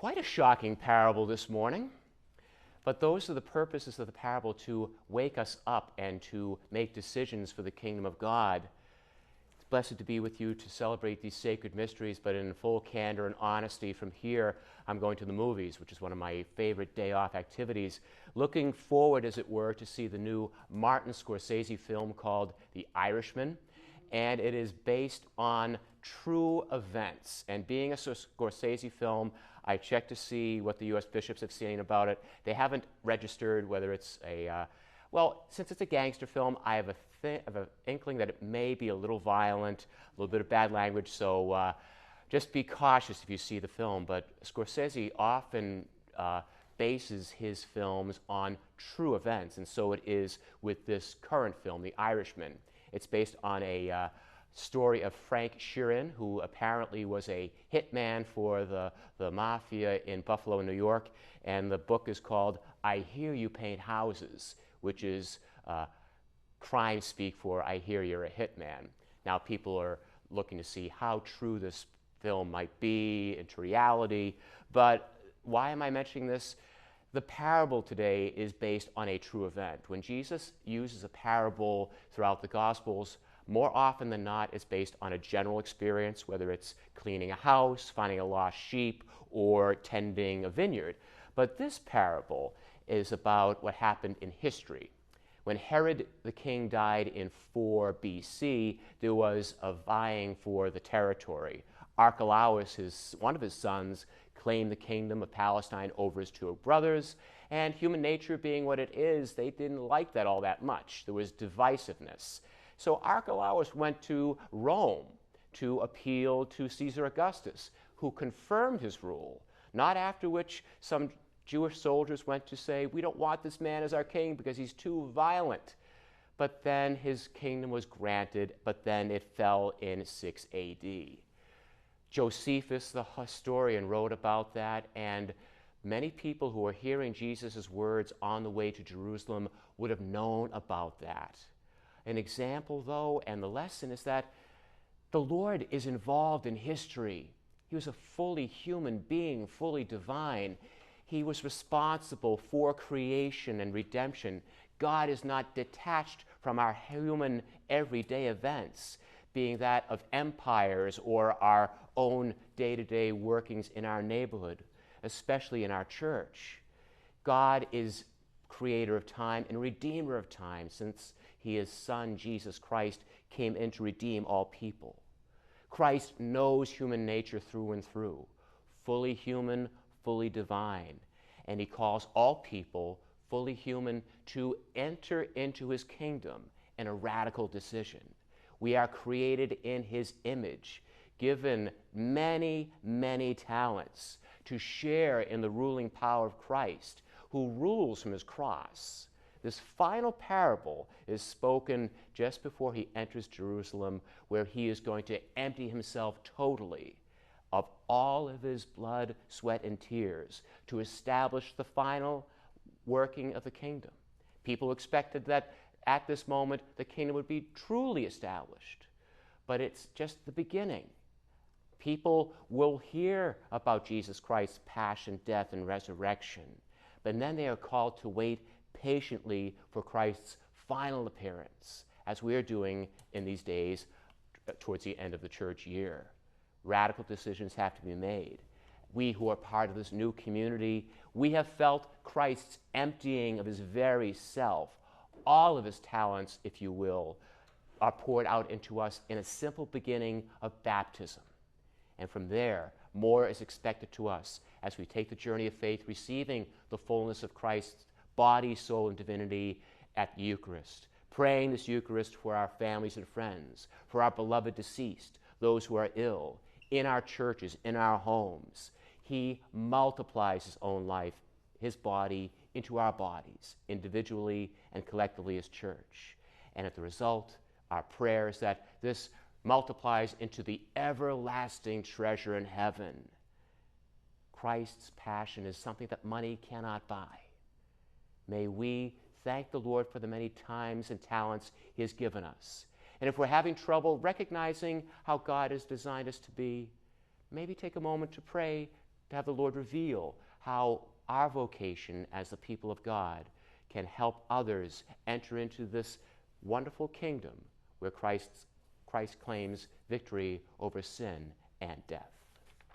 Quite a shocking parable this morning, but those are the purposes of the parable, to wake us up and to make decisions for the kingdom of God. It's blessed to be with you to celebrate these sacred mysteries, but in full candor and honesty. From here, I'm going to the movies, which is one of my favorite day-off activities, looking forward, as it were, to see the new Martin Scorsese film called The Irishman. And it is based on true events. And being a Scorsese film, I checked to see what the U.S. bishops have seen about it. They haven't registered whether it's a, well, since it's a gangster film, I have an inkling that it may be a little violent, a little bit of bad language, so just be cautious if you see the film. But Scorsese often bases his films on true events, and so it is with this current film, The Irishman. It's based on a story of Frank Sheeran, who apparently was a hitman for the mafia in Buffalo, New York. And the book is called I Hear You Paint Houses, which is crime speak for I hear you're a hitman. Now people are looking to see how true this film might be into reality. But why am I mentioning this? The parable today is based on a true event. When Jesus uses a parable throughout the Gospels, more often than not, it's based on a general experience, whether it's cleaning a house, finding a lost sheep, or tending a vineyard. But this parable is about what happened in history. When Herod the king died in 4 BC, there was a vying for the territory. Archelaus, one of his sons, claimed the kingdom of Palestine over his 2 brothers, and human nature being what it is, they didn't like that all that much. There was divisiveness. So Archelaus went to Rome to appeal to Caesar Augustus, who confirmed his rule, not after which some Jewish soldiers went to say, we don't want this man as our king because he's too violent. But then his kingdom was granted, but then it fell in 6 AD. Josephus, the historian, wrote about that, and many people who were hearing Jesus' words on the way to Jerusalem would have known about that. An example, though, and the lesson is that the Lord is involved in history. He was a fully human being, fully divine. He was responsible for creation and redemption. God is not detached from our human everyday events, being that of empires or our own day-to-day workings in our neighborhood, especially in our church. God is creator of time and redeemer of time, since his Son, Jesus Christ, came in to redeem all people. Christ knows human nature through and through, fully human, fully divine, and he calls all people, fully human, to enter into his kingdom in a radical decision. We are created in his image, given many, many talents to share in the ruling power of Christ, who rules from his cross. This final parable is spoken just before he enters Jerusalem, where he is going to empty himself totally of all of his blood, sweat, and tears to establish the final working of the kingdom. People expected that at this moment the kingdom would be truly established, but it's just the beginning. People will hear about Jesus Christ's passion, death, and resurrection, but then they are called to wait patiently for Christ's final appearance, as we are doing in these days towards the end of the church year. Radical decisions have to be made. We who are part of this new community, we have felt Christ's emptying of his very self. All of his talents, if you will, are poured out into us in a simple beginning of baptism. And from there, more is expected to us as we take the journey of faith, receiving the fullness of Christ's body, soul, and divinity at the Eucharist, praying this Eucharist for our families and friends, for our beloved deceased, those who are ill, in our churches, in our homes. He multiplies his own life, his body, into our bodies, individually and collectively as church. And at the result, our prayer is that this multiplies into the everlasting treasure in heaven. Christ's passion is something that money cannot buy. May we thank the Lord for the many times and talents he has given us. And if we're having trouble recognizing how God has designed us to be, maybe take a moment to pray to have the Lord reveal how our vocation as the people of God can help others enter into this wonderful kingdom where Christ claims victory over sin and death.